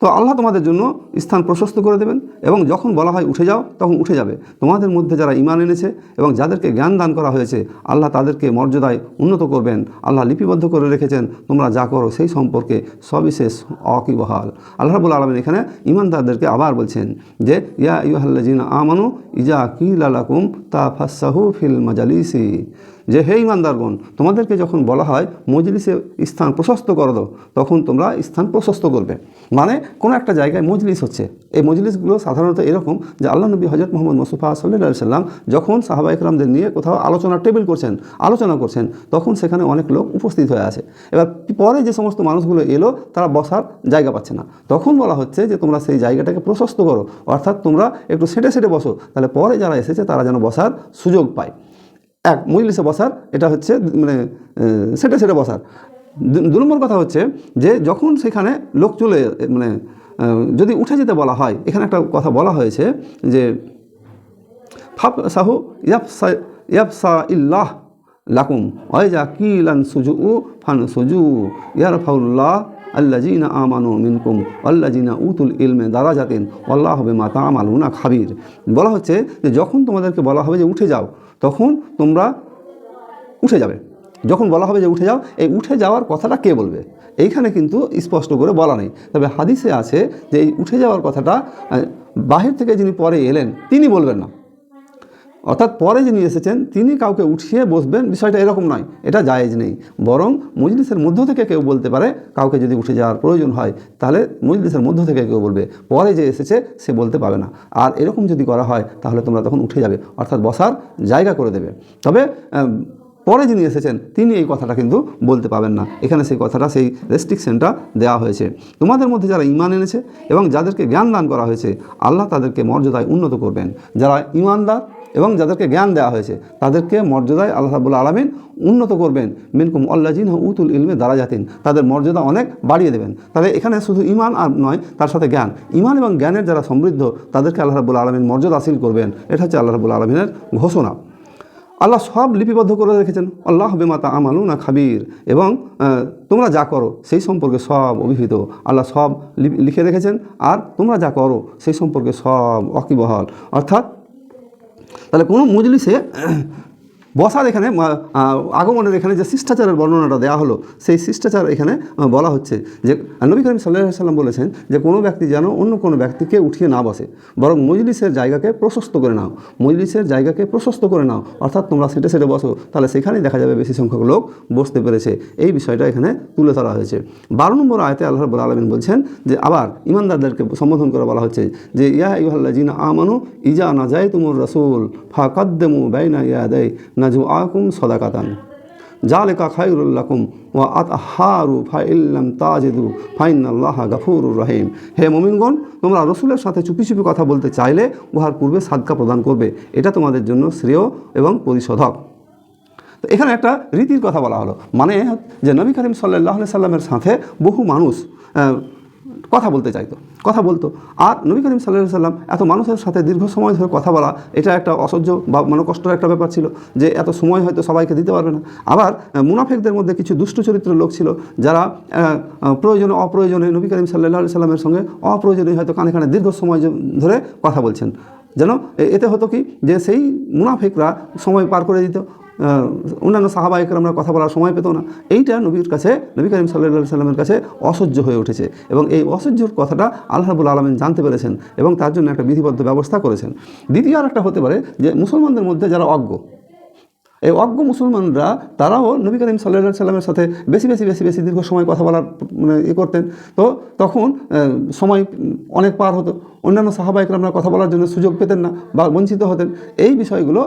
Speaker 1: তো আল্লাহ তোমাদের জন্য স্থান প্রশস্ত করে দেবেন এবং যখন বলা হয় উঠে যাও, তখন উঠে যাবে। তোমাদের মধ্যে যারা ঈমান এনেছে এবং যাদেরকে জ্ঞান দান করা হয়েছে আল্লাহ তাদেরকে মর্যাদায় উন্নত করবেন। আল্লাহ লিপিবদ্ধ করে রেখেছেন তোমরা যা করো সেই সম্পর্কে সবিশেষ অকিবহাল। আল্লাহ রাব্বুল আলামিন এখানে ঈমানদারদেরকে আবার বলছেন যে ইয়া আইয়ুহাল্লাযীনা আমানু ইযা কিলা লাকুম তাফাসসাহু ফিল মাজালিসি, যে হে ঈমানদারগণ, তোমাদেরকে যখন বলা হয় মজলিসে স্থান প্রশস্ত করে দাও, তখন তোমরা স্থান প্রশস্ত করবে। মানে কোনো একটা জায়গায় মজলিস হচ্ছে, এই মজলিসগুলো সাধারণত এরকম যে আল্লাহ নবী হযরত মুহাম্মদ মুস্তাফা সাল্লাল্লাহু আলাইহি সাল্লাম যখন সাহাবা ইকরামদের নিয়ে কোথাও আলোচনার টেবিল আলোচনা করছেন, তখন সেখানে অনেক লোক উপস্থিত হয়ে আছে। এবার পরে যে সমস্ত মানুষগুলো এলো তারা বসার জায়গা পাচ্ছে না, তখন বলা হচ্ছে যে তোমরা সেই জায়গাটাকে প্রশস্ত করো, অর্থাৎ তোমরা একটু সেটে বসো, তাহলে পরে যারা এসেছে তারা যেন বসার সুযোগ পায়। এক মজলিসে বসার, এটা হচ্ছে সেটে বসার। 2 নম্বর কথা হচ্ছে যে যখন সেখানে লোক যদি উঠে যেতে বলা হয়, এখানে একটা কথা বলা হয়েছে যে ফাফসাহু ইয়াফসাইল্লাহ লাকুম ওয়া ইযা কিলান সুজু ফানসুজু ইয়ারফাউল্লাহ আল্লাযীনা আমানু মিনকুম ওয়াল্লাযীনা উতুল ইলমে দারাজাতিন ওয়াল্লাহু বিমা তা'মালুনা খাবীর। বলা হচ্ছে যে যখন তোমাদেরকে বলা হবে যে উঠে যাও, তখন তোমরা উঠে যাবে। যখন বলা হবে যে উঠে যাও, এই উঠে যাওয়ার কথাটা কে বলবে এইখানে কিন্তু স্পষ্ট করে বলা নেই। তবে হাদিসে আছে যে এই উঠে যাওয়ার কথাটা বাহির থেকে যিনি পরে এলেন তিনি বলবেন না, অর্থাৎ পরে যিনি এসেছেন তিনি কাউকে উঠিয়ে বসবেন, বিষয়টা এরকম নয়, এটা জায়েজ নেই। বরং মজলিসের মধ্য থেকে কেউ বলতে পারে, কাউকে যদি উঠে যাওয়ার প্রয়োজন হয় তাহলে মজলিসের মধ্য থেকে কেউ বলবে, পরে যে এসেছে সে বলতে পারবে না। আর এরকম যদি করা হয় তাহলে তোমরা তখন উঠে যাবে, অর্থাৎ বসার জায়গা করে দেবে। তবে পরে যিনি এসেছেন তিনি এই কথাটা কিন্তু বলতে পাবেন না। এখানে সেই কথাটা, সেই রেস্ট্রিকশনটা দেওয়া হয়েছে। তোমাদের মধ্যে যারা ঈমান এনেছে এবং যাদেরকে জ্ঞান দান করা হয়েছে আল্লাহ তাদেরকে মর্যাদায় উন্নত করবেন। যারা ঈমানদার এবং যাদেরকে জ্ঞান দেওয়া হয়েছে তাদেরকে মর্যাদায় আল্লাহ রাব্বুল আলামিন উন্নত করবেন। মিনকুম আল্লাযীনা উতুল ইলমে দারাজাতিন, তাদের মর্যাদা অনেক বাড়িয়ে দেবেন। তাহলে এখানে শুধু ঈমান আর নয়, তার সাথে জ্ঞান, ঈমান এবং জ্ঞানের যারা সমৃদ্ধ তাদেরকে আল্লাহ রাব্বুল আলামিন মর্যাদাশীল করবেন। এটা হচ্ছে আল্লাহ রাব্বুল আলামিনের ঘোষণা। আল্লাহ সব লিপিবদ্ধ করে রেখেছেন, আল্লাহু বিমা তা'মালুনা খাবীর, এবং তোমরা যা করো সেই সম্পর্কে সব অভিহিত। আল্লাহ সব লিখে রেখেছেন আর তোমরা যা করো সেই সম্পর্কে সব ওয়াকিবহাল। অর্থাৎ তাহলে কোনো মজলিসে বসার এখানে আগমনের এখানে যে শিষ্টাচারের বর্ণনাটা দেওয়া হলো, সেই শিষ্টাচার এখানে বলা হচ্ছে যে নবী করিম সাল্লাল্লাহু আলাইহি সাল্লাম বলেছেন যে কোনো ব্যক্তি যেন অন্য কোনো ব্যক্তিকে উঠিয়ে না বসে, বরং মজলিসের জায়গাকে প্রশস্ত করে নাও, মজলিসের জায়গাকে প্রশস্ত করে নাও, অর্থাৎ তোমরা সেটে সেটে বসো, তাহলে সেখানেই দেখা যাবে বেশি সংখ্যক লোক বসতে পেরেছে। এই বিষয়টা এখানে তুলে ধরা হয়েছে। 12 নম্বর আয়াতে আল্লাহ রাব্বুল আলামিন বলছেন যে আবার ইমানদারদেরকে সম্বোধন করে বলা হচ্ছে যে ইয়া আইয়ুহাল্লাযিনা আমানু ইজা নাজাইতুমুর রাসূল ফাকাদ্দিমু বাইনা ইয়াদাই নাজওয়াকুম সাদাকাতান যালিকা খায়রুল লাকুম ওয়া আতহারু ফাইল্লাম তাজিদু ফাইনাল্লাহা গাফুরুর রহিম। হে মুমিনগণ, তোমরা রসুলের সাথে চুপি চুপি কথা বলতে চাইলে উহার পূর্বে সাদকা প্রদান করবে, এটা তোমাদের জন্য শ্রেয় এবং পরিশোধক। তো এখানে একটা রীতির কথা বলা হলো, মানে যে নবী করিম সাল্লাল্লাহু আলাইহি সাল্লামের সাথে বহু মানুষ কথা বলতে চাইতো, কথা বলতো, আর নবী করিম সাল্লাল্লাহু আলাইহি সাল্লাম এত মানুষের সাথে দীর্ঘ সময় ধরে কথা বলা, এটা একটা অসহ্য বা কষ্টের একটা ব্যাপার ছিল যে এত সময় হয়তো সবাইকে দিতে পারবে না। আবার মুনাফিকদের মধ্যে কিছু দুষ্ট চরিত্রের লোক ছিল যারা প্রয়োজনে অপ্রয়োজনে নবী করিম সাল্লাল্লাহু আলাইহি সাল্লামের সঙ্গে অপ্রয়োজনে হয়তো কানে কানে দীর্ঘ সময় ধরে কথা বলছেন, যেন এতে হতো কি যে সেই মুনাফিকরা সময় পার করে দিত, অন্যান্য সাহাবায়ে আমরা কথা বলার সময় পেত না। এইটা নবীর কাছে, নবী করিম সাল্লাল্লাহু আলাইহি সাল্লামের কাছে অসহ্য হয়ে উঠেছে, এবং এই অসহ্যর কথাটা আল্লাহ রাব্বুল আলামিন জানতে পেরেছেন এবং তার জন্য একটা বিধিবদ্ধ ব্যবস্থা করেছেন। দ্বিতীয় আর একটা হতে পারে যে মুসলমানদের মধ্যে যারা অজ্ঞ, এই অজ্ঞ মুসলমানরা তারাও নবী করিম সাল্লাল্লাহু আলাইহি সাল্লামের সাথে বেশি দীর্ঘ সময় কথা বলার করতেন, তো তখন সময় অনেক পার হতো, অন্যান্য সাহাবায়ে কেরামরা কথা বলার জন্য সুযোগ পেতেন না বা বঞ্চিত হতেন। এই বিষয়গুলো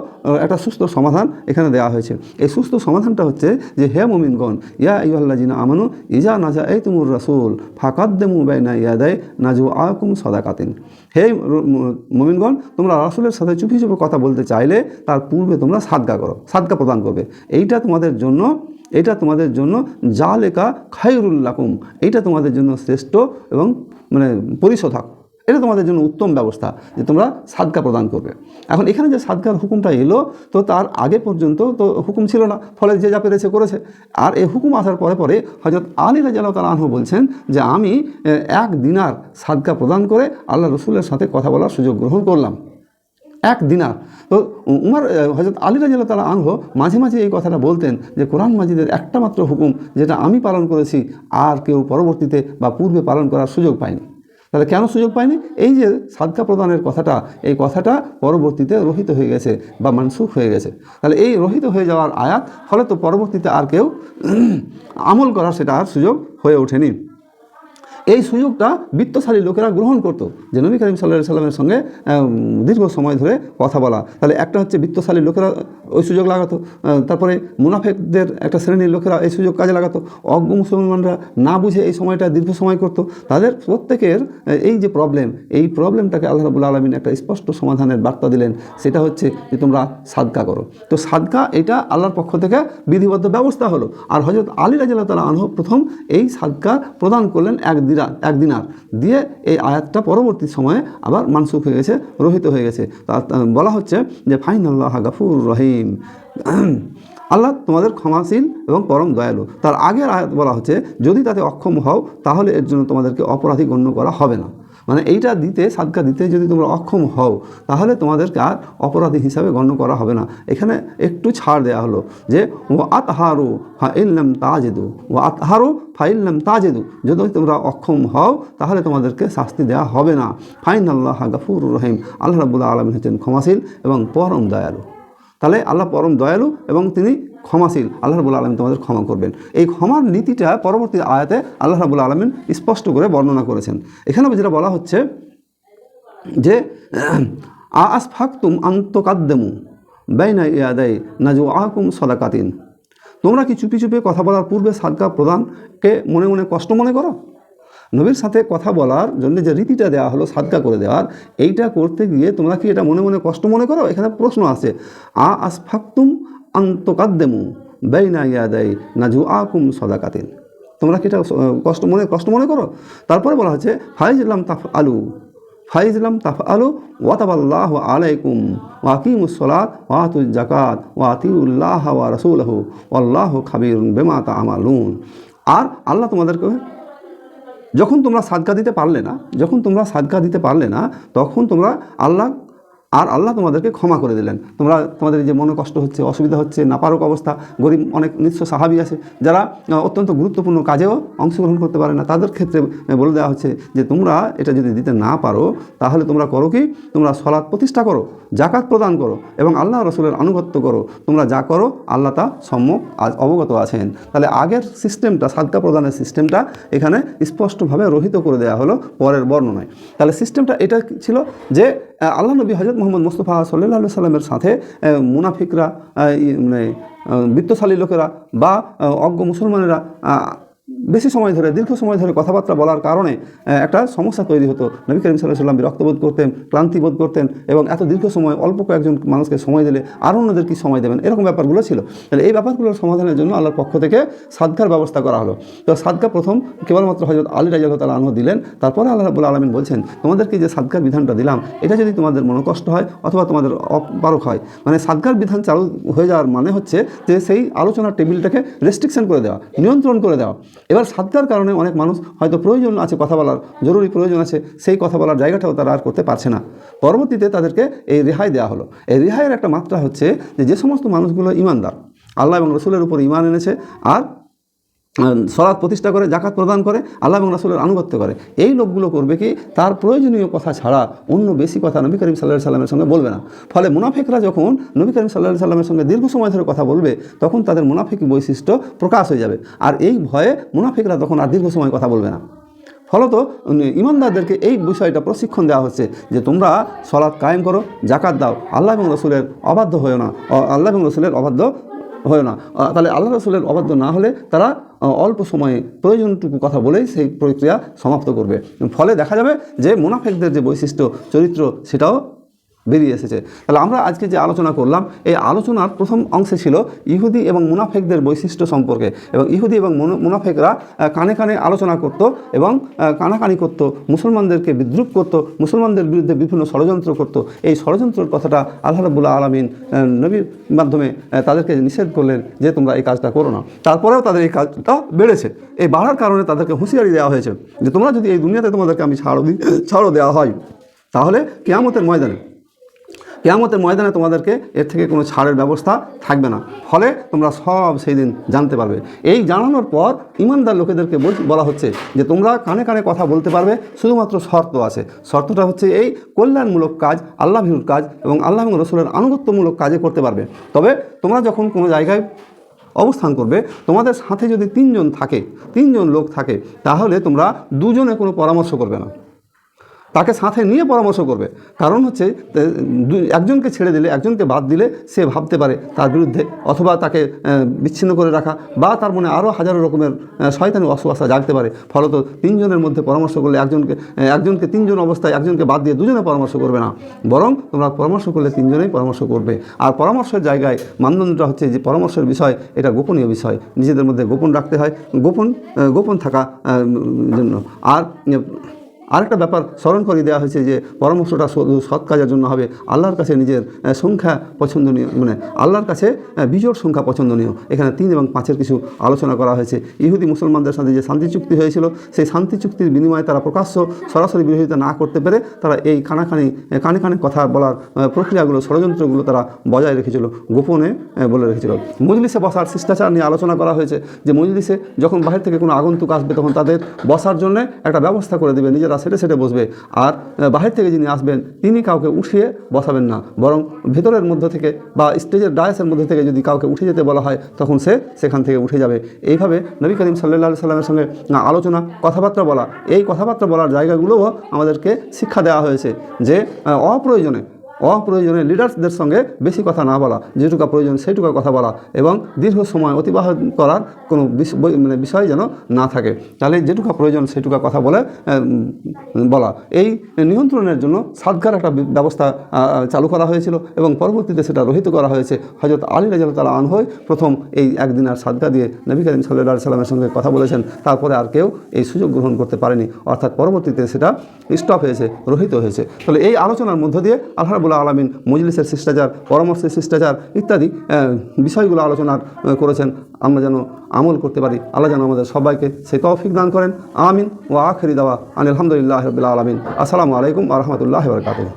Speaker 1: একটা সুস্থ সমাধান এখানে দেওয়া হয়েছে। এই সুস্থ সমাধানটা হচ্ছে যে হে মুমিনগণ, ইয়া আইয়ুহাল্লাযিনা আমানু ইজা নাজাইতুমুর রাসূল ফাকাদ্দিমু বাইনা ইয়াদাই নাজওয়াকুম সাদাকাতিন। হে মুমিনগণ, তোমরা রাসূলের সাথে চুপি চুপি কথা বলতে চাইলে তার পূর্বে তোমরা সাদকা করো, সাদকা প্রদান করবে, এইটা তোমাদের জন্য যালিকা খায়রুল লাকুম, এইটা তোমাদের জন্য শ্রেষ্ঠ এবং পরিশোধক, এটা তোমাদের জন্য উত্তম ব্যবস্থা যে তোমরা সাদকা প্রদান করবে। এখন এখানে যে সাদকার হুকুমটা এলো, তো তার আগে পর্যন্ত তো হুকুম ছিল না, ফলে যে যা পেরেছে করেছে। আর এই হুকুম আসার পরে হযরত আলী রাদিয়াল্লাহু তাআলা আনহু বলছেন যে আমি 1 দিনার সাদকা প্রদান করে আল্লাহ রসুলের সাথে কথা বলার সুযোগ গ্রহণ করলাম, 1 দিনার। তো হযরত আলী রাদিয়াল্লাহু তাআলা আনহু মাঝে মাঝে এই কথাটা বলতেন যে কোরআন মাজিদের একটা মাত্র হুকুম যেটা আমি পালন করেছি, আর কেউ পরবর্তীতে বা পূর্বে পালন করার সুযোগ পায়নি। তাহলে কেন সুযোগ পায়নি? এই যে সাদকা প্রদানের কথাটা, এই কথাটা পরবর্তীতে রহিত হয়ে গেছে বা মানসুখ হয়ে গেছে। তাহলে এই রহিত হয়ে যাওয়ার আয়াত ফলে তো পরবর্তীতে আর কেউ আমল করার সেটা আর সুযোগ হয়ে ওঠেনি। এই সুযোগটা বিত্তশালী লোকেরা গ্রহণ করতো, যে নবী করিম সাল্লাল্লাহু আলাইহি সাল্লামের সঙ্গে দীর্ঘ সময় ধরে কথা বলা। তাহলে একটা হচ্ছে বিত্তশালী লোকেরা ওই সুযোগ লাগাতো, তারপরে মুনাফিকদের একটা শ্রেণীর লোকেরা এই সুযোগ কাজে লাগাতো, অজ্ঞ মুসলমানরা না বুঝে এই সময়টা দীর্ঘ সময় করতো। তাদের প্রত্যেকের এই যে এই প্রবলেমটাকে আল্লাহ রাব্বুল আলামিন একটা স্পষ্ট সমাধানের বার্তা দিলেন, সেটা হচ্ছে যে তোমরা সাদকা করো। তো সাদকা এটা আল্লাহর পক্ষ থেকে বিধিবদ্ধ ব্যবস্থা হলো। আর হযরত আলী রাদিয়াল্লাহু তাআলা আনহু প্রথম এই সাদকা প্রদান করলেন 1 দিনার দিয়ে। এই আয়াতটা পরবর্তী সময়ে আবার মানসুখ হয়ে গেছে, রহিত হয়ে গেছে। তা বলা হচ্ছে যে ফাইনাল্লাহা গাফুরুর রহিম, আল্লাহ তোমাদের ক্ষমাশীল এবং পরম দয়ালু। তার আগের আয়াত বলা হচ্ছে যদি তাতে অক্ষম হও তাহলে এর জন্য তোমাদেরকে অপরাধী গণ্য করা হবে না, মানে এইটা দিতে, সাদকা দিতে যদি তোমরা অক্ষম হও তাহলে তোমাদেরকে আর অপরাধী হিসাবে গণ্য করা হবে না। এখানে একটু ছাড় দেওয়া হলো যে ও আতহারু ফাইল্লাম তাজিদু, ও আতহারু ফাইল্লাম তাজিদু, যদি তোমরা অক্ষম হও তাহলে তোমাদেরকে শাস্তি দেওয়া হবে না। ফাইনাল্লাহা গাফুরুর রহিম, আল্লাহ রাব্বুল আলামিন হচ্ছেন ক্ষমাশীল এবং পরম দয়ালু। তাহলে আল্লাহ পরম দয়ালু এবং তিনি ক্ষমাশীল, আল্লাহ রাব্বুল আলামিন তোমাদের ক্ষমা করবেন। এই ক্ষমার নীতিটা পরবর্তী আয়াতে আল্লাহ রাব্বুল আলামিন স্পষ্ট করে বর্ণনা করেছেন। এখানে যেটা বলা হচ্ছে যে আসফাকতুম আন তুকাদ্দিমু বাইনা ইয়াদাই নাজওয়াকুম সাদাকাতিন, তোমরা কি চুপি চুপি কথা বলার পূর্বে সাদকা প্রদানকে মনে মনে কষ্ট মনে করো? নবীর সাথে কথা বলার জন্য যে রীতিটা দেওয়া হলো সাদকা করে দেওয়ার, এইটা করতে গিয়ে তোমরা কি এটা মনে মনে কষ্ট মনে করো? এখানে প্রশ্ন আছে, আসফাকতুম আন তুকাদ্দিমু বাইনা ইয়াদাই নাজওয়াকুম সাদাকাতিন, তোমরা কি এটা কষ্ট মনে করো? তারপরে বলা হচ্ছে ফাইজলাম তাফআলু ওয়াতাবাল্লাহু আলাইকুম ওয়া আকিমুস সালাত ওয়া আতুজ যাকাত ওয়া আতিউল্লাহ ওয়া রাসূলহু ওয়াল্লাহু খাবীরুন বিমা তা'মালুন। আর আল্লাহ তোমাদেরকে যখন তোমরা সাদকা দিতে পারলে না, তখন তোমরা আর আল্লাহ তোমাদেরকে ক্ষমা করে দিলেন। তোমাদের যে মনে কষ্ট হচ্ছে, অসুবিধা হচ্ছে, নাপারক অবস্থা, গরিব অনেক নিঃস্ব সাহাবী আছে যারা অত্যন্ত গুরুত্বপূর্ণ কাজেও অংশগ্রহণ করতে পারে না, তাদের ক্ষেত্রে বলে দেওয়া হচ্ছে যে তোমরা এটা যদি দিতে না পারো তাহলে তোমরা করো কি, তোমরা সালাত প্রতিষ্ঠা করো, জাকাত প্রদান করো এবং আল্লাহ রসুলের আনুগত্য করো। তোমরা যা করো আল্লাহ তা সম্যক অবগত আছেন। তাহলে আগের সিস্টেমটা, সাদকা প্রদানের সিস্টেমটা এখানে স্পষ্টভাবে রহিত করে দেওয়া হলো পরের বর্ণনায়। তাহলে সিস্টেমটা এটা ছিল যে আল্লাহ নবী হযরত মুহাম্মদ মুস্তাফা সাল্লাল্লাহু আলাইহি সাল্লামের সাথে মুনাফিকরা, মানে বিত্তশালী লোকেরা বা অজ্ঞ মুসলমানেরা বেশি সময় ধরে, দীর্ঘ সময় ধরে কথাবার্তা বলার কারণে একটা সমস্যা তৈরি হতো। নবী করিম সাল্লাল্লাহু আলাইহি সাল্লাম বিরক্ত বোধ করতেন, ক্লান্তি বোধ করতেন এবং এত দীর্ঘ সময় অল্প কয়েকজন মানুষকে সময় দিলে আর অন্যদের কি সময় দেবেন, এরকম ব্যাপারগুলো ছিল। তাহলে এই ব্যাপারগুলোর সমাধানের জন্য আল্লাহর পক্ষ থেকে সাদকার ব্যবস্থা করা হলো। তো সাদকা প্রথম কেবলমাত্র হযরত আলী রাদিয়াল্লাহু তাআলা আনহু দিলেন। তারপরে আল্লাহ রাব্বুল আলামিন বলছেন, তোমাদেরকে যে সাদকার বিধানটা দিলাম এটা যদি তোমাদের মনোকষ্ট হয় অথবা তোমাদের অপারক হয়, মানে সাদকার বিধান চালু হয়ে যাওয়ার মানে হচ্ছে যে সেই আলোচনার টেবিলটাকে রেস্ট্রিকশন করে দেওয়া, নিয়ন্ত্রণ করে দেওয়া। এবার সাদকার কারণে অনেক মানুষ হয়তো প্রয়োজন আছে কথা বলার, জরুরি প্রয়োজন আছে, সেই কথা বলার জায়গাটাও তারা আর করতে পারছে না। পরবর্তীতে তাদেরকে এই রেহাই দেওয়া হলো। এই রেহাইয়ের একটা মাত্রা হচ্ছে যে সমস্ত মানুষগুলো ঈমানদার, আল্লাহ এবং রসুলের উপর ঈমান এনেছে আর সালাত প্রতিষ্ঠা করে, জাকাত প্রদান করে, আল্লাহ এবং রাসূলের আনুগত্য করে, এই লোকগুলো করবে কি, তার প্রয়োজনীয় কথা ছাড়া অন্য বেশি কথা নবী করিম সাল্লাল্লাহু আলাইহি সাল্লামের সঙ্গে বলবে না। ফলে মুনাফিকরা যখন নবী করিম সাল্লাল্লাহু আলাইহি সাল্লামের সঙ্গে দীর্ঘ সময় ধরে কথা বলবে তখন তাদের মুনাফিকি বৈশিষ্ট্য প্রকাশ হয়ে যাবে, আর এই ভয়ে মুনাফিকরা তখন আর দীর্ঘ সময় কথা বলবে না। ফলত ঈমানদারদেরকে এই বিষয়টা প্রশিক্ষণ দেওয়া হচ্ছে যে তোমরা সালাত কায়েম করো, জাকাত দাও, আল্লাহ এবং রাসূলের অবাধ্য হয়েও না, আল্লাহ এবং রাসূলের অবাধ্য হয় না। তাহলে আল্লাহ রাসূলের অবাধ্য না হলে তারা অল্প সময়ে প্রয়োজনটুকু কথা বলেই সেই প্রক্রিয়া সমাপ্ত করবে। ফলে দেখা যাবে যে মুনাফিকদের যে বৈশিষ্ট্য, চরিত্র, সেটাও বেরিয়ে এসেছে। তাহলে আমরা আজকে যে আলোচনা করলাম, এই আলোচনার প্রথম অংশে ছিল ইহুদি এবং মুনাফিকদের বৈশিষ্ট্য সম্পর্কে, এবং ইহুদি এবং মুনাফিকরা কানে কানে আলোচনা করত এবং কানাকানি করত, মুসলমানদেরকে বিদ্রুপ করত, মুসলমানদের বিরুদ্ধে বিভিন্ন ষড়যন্ত্র করত। এই ষড়যন্ত্রের কথাটা আল্লাহ রাব্বুল আলামিন নবীর মাধ্যমে তাদেরকে নিষেধ করলেন যে তোমরা এই কাজটা করো না। তারপরেও তাদের এই কাজটা বেড়েছে। এই বাড়ার কারণে তাদেরকে হুঁশিয়ারি দেওয়া হয়েছে যে তোমরা যদি এই দুনিয়াতে তোমাদেরকে আমি ছাড়ও দেওয়া হয় তাহলে কিয়ামতের ময়দানে তোমাদেরকে এর থেকে কোনো ছাড়ের ব্যবস্থা থাকবে না। ফলে তোমরা সব সেই দিন জানতে পারবে। এই জানানোর পর ঈমানদার লোকেদেরকে বলা হচ্ছে যে তোমরা কানে কানে কথা বলতে পারবে, শুধুমাত্র শর্ত আছে। শর্তটা হচ্ছে এই কল্যাণমূলক কাজ, আল্লাহ ভীরুর কাজ এবং আল্লাহ এবং রাসূলের আনুগত্যমূলক কাজে করতে পারবে। তবে তোমরা যখন কোনো জায়গায় অবস্থান করবে, তোমাদের সাথে যদি তিনজন লোক থাকে, তাহলে তোমরা দুজনে কোনো পরামর্শ করবে না, তাকে সাথে নিয়ে পরামর্শ করবে। কারণ হচ্ছে একজনকে ছেড়ে দিলে, একজনকে বাদ দিলে সে ভাবতে পারে তার বিরুদ্ধে, অথবা তাকে বিচ্ছিন্ন করে রাখা, বা তার মনে আরও হাজারো রকমের শয়তানি ওয়াসওয়াসা জাগতে পারে। ফলত তিনজনের মধ্যে পরামর্শ করলে একজনকে তিনজন অবস্থায় একজনকে বাদ দিয়ে দুজনে পরামর্শ করবে না, বরং তোমরা পরামর্শ করলে তিনজনেই পরামর্শ করবে। আর পরামর্শের জায়গায় মানদণ্ডটা হচ্ছে যে পরামর্শের বিষয় এটা গোপনীয় বিষয়, নিজেদের মধ্যে গোপন রাখতে হয়, গোপন থাকা জন্য। আরেকটা ব্যাপার স্মরণ করে দেওয়া হয়েছে যে পরামর্শটা সৎ কাজের জন্য হবে, আল্লাহর কাছে নিজের সংখ্যা পছন্দনীয়, মানে আল্লাহর কাছে বিজোড় সংখ্যা পছন্দনীয়। এখানে 3 এবং 5-এর কিছু আলোচনা করা হয়েছে। ইহুদি মুসলমানদের সাথে যে শান্তি চুক্তি হয়েছিল, সেই শান্তি চুক্তির বিনিময়ে তারা প্রকাশ্য সরাসরি বিরোধিতা না করতে পেরে তারা এই কানে কানে কথা বলার প্রক্রিয়াগুলো, ষড়যন্ত্রগুলো তারা বজায় রেখেছিল, গোপনে বলে রেখেছিল। মজলিসে বসার শিষ্টাচার নিয়ে আলোচনা করা হয়েছে যে মজলিসে যখন বাহির থেকে কোনো আগন্তুক আসবে তখন তাদের বসার জন্য একটা ব্যবস্থা করে দেবে, নিজেরা সেটে বসবে। আর বাহির থেকে যিনি আসবেন তিনি কাউকে উঠিয়ে বসাবেন না, বরং ভেতরের মধ্য থেকে বা স্টেজের ডায়াসের মধ্যে থেকে যদি কাউকে উঠে যেতে বলা হয় তখন সে সেখান থেকে উঠে যাবে। এইভাবে নবী করিম সাল্লাল্লাহু আলাইহি সাল্লামের সঙ্গে আলোচনা, কথাবার্তা বলা, এই কথাবার্তা বলার জায়গাগুলোও আমাদেরকে শিক্ষা দেওয়া হয়েছে যে অপ্রয়োজনে লিডার্সদের সঙ্গে বেশি কথা না বলা, যেটুকু প্রয়োজন সেইটুকু কথা বলা, এবং দীর্ঘ সময় অতিবাহিত করার কোনো বিষয় যেন না থাকে। তাহলে যেটুকু প্রয়োজন সেইটুকু কথা বলা, এই নিয়ন্ত্রণের জন্য সাদকার একটা ব্যবস্থা চালু করা হয়েছিল এবং পরবর্তীতে সেটা রহিত করা হয়েছে। হযরত আলী রাদিয়াল্লাহু তাআলা আনহু প্রথম এই একদিনের সাদকা দিয়ে নবী করিম সাল্লাল্লাহু আলাইহি সাল্লামের সঙ্গে কথা বলেছেন, তারপরে আর কেউ এই সুযোগ গ্রহণ করতে পারেনি, অর্থাৎ পরবর্তীতে সেটা স্টপ হয়েছে, রহিত হয়েছে। তাহলে এই আলোচনার মধ্য দিয়ে আল্লাহ রাব্বুল আলামিন মজলিসের শিষ্টাচার, পরামর্শের শিষ্টাচার ইত্যাদি বিষয়গুলো আলোচনা করেছেন। আমরা যেন আমল করতে পারি, আল্লাহ যেন আমাদের সবাইকে সেই তৌফিক দান করেন। আমিন। ওয়া আখিরি দাওয়া আলহামদুলিল্লাহি রাব্বিল আলামিন। আসসালামু আলাইকুম ওয়া রাহমাতুল্লাহি ওয়া বারাকাতুহু।